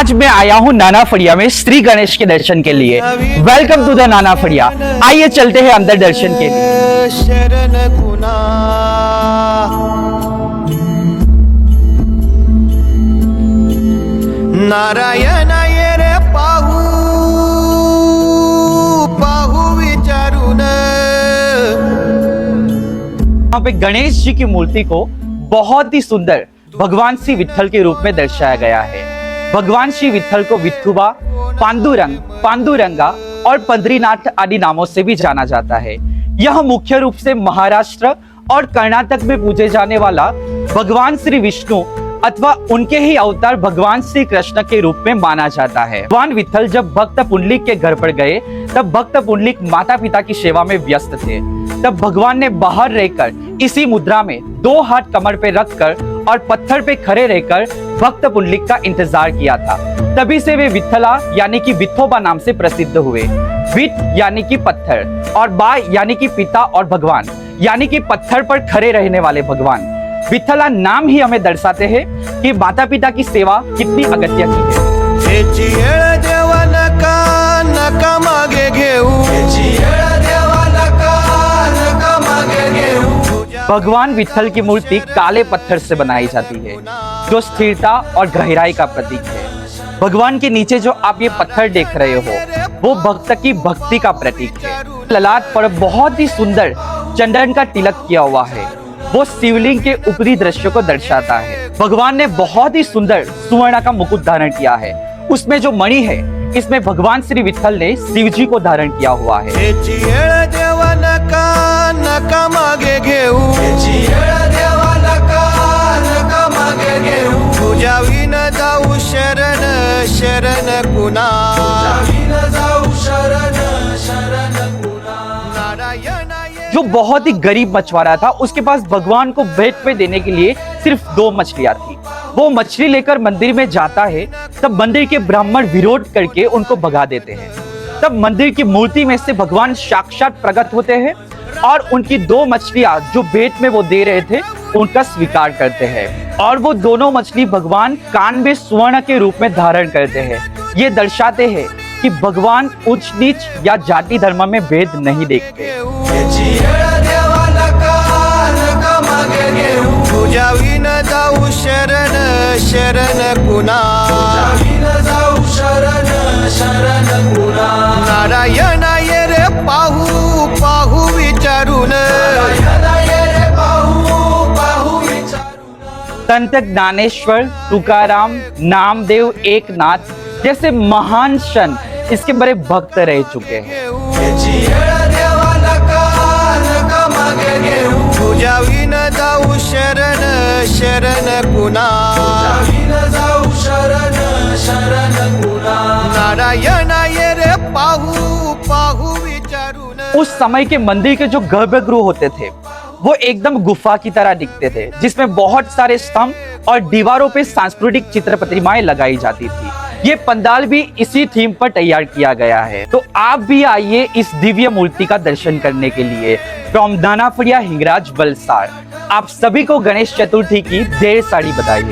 आज मैं आया हूँ नाना फड़िया में श्री गणेश के दर्शन के लिए। वेलकम टू द नाना फड़िया। आइए चलते हैं अंदर दर्शन के लिए। शरण गुना नारायण ये रे पाहू पाहू विचारून। यहाँ पे गणेश जी की मूर्ति को बहुत ही सुंदर भगवान श्री विठल के रूप में दर्शाया गया है। भगवान श्री विठल को विठुबा, पांडुरंग, पांडुरंगा और पंद्रीनाथ आदि नामों से भी जाना जाता है। यह मुख्य रूप से महाराष्ट्र और कर्नाटक में पूजे जाने वाला भगवान श्री विष्णु अथवा उनके ही अवतार भगवान श्री कृष्ण के रूप में माना जाता है। भगवान विठल जब भक्त पुंडलिक के घर पर गए तब भक्त पुंडलिक माता पिता की सेवा में व्यस्त थे। तब भगवान ने बाहर रहकर इसी मुद्रा में 2 हाथ कमर पे रखकर और पत्थर पे खड़े रहकर भक्त पुंडलिक का इंतजार किया था। तभी से वे विठला यानी कि विठोबा नाम से प्रसिद्ध हुए। विठ यानी कि पत्थर और बा यानी कि पिता और भगवान यानी कि पत्थर पर खड़े रहने वाले भगवान। विठला नाम ही हमें दर्शाते हैं कि माता पिता की सेवा कितनी अगत्य की है। भगवान विठल की मूर्ति काले पत्थर से बनाई जाती है जो स्थिरता और गहराई का प्रतीक है। भगवान के नीचे जो आप ये पत्थर देख रहे हो वो भक्त की भक्ति का प्रतीक है। ललाट पर बहुत ही सुंदर चंदन का तिलक किया हुआ है। वो शिवलिंग के ऊपरी दृश्य को दर्शाता है। भगवान ने बहुत ही सुंदर सुवर्ण का मुकुट धारण किया है। उसमें जो मणि है इसमें भगवान श्री विठल ने शिव जी को धारण किया हुआ है। जो बहुत ही गरीब मछुआरा था उसके पास भगवान को भेंट पे देने के लिए सिर्फ 2 मछलियां थी। वो मछली लेकर मंदिर में जाता है तब मंदिर के ब्राह्मण विरोध करके उनको भगा देते हैं। तब मंदिर की मूर्ति में से भगवान साक्षात प्रकट होते हैं और उनकी 2 मछलियां जो भेंट में वो दे रहे थे उनका स्वीकार करते हैं और वो दोनों मछली भगवान कान में स्वर्ण के रूप में धारण करते हैं। ये दर्शाते हैं कि भगवान उच्च नीच या जाति धर्म में भेद नहीं देखते। नारायण ये रे पाहू पाहू विचारून। संत ज्ञानेश्वर, तुकाराम, नामदेव, एकनाथ जैसे महान संत इसके बड़े भक्त रह चुके हैं। नारायण ये रे पाहू पाहू विचारून। उस समय के मंदिर के जो गर्भगृह होते थे वो एकदम गुफा की तरह दिखते थे जिसमें बहुत सारे स्तंभ और दीवारों पे सांस्कृतिक चित्र प्रतिमाएं लगाई जाती थी। ये पंडाल भी इसी थीम पर तैयार किया गया है। तो आप भी आइए इस दिव्य मूर्ति का दर्शन करने के लिए। फ्रॉम नाना फड़िया हिंगराज वलसाड, आप सभी को गणेश चतुर्थी की ढेर सारी बधाई है।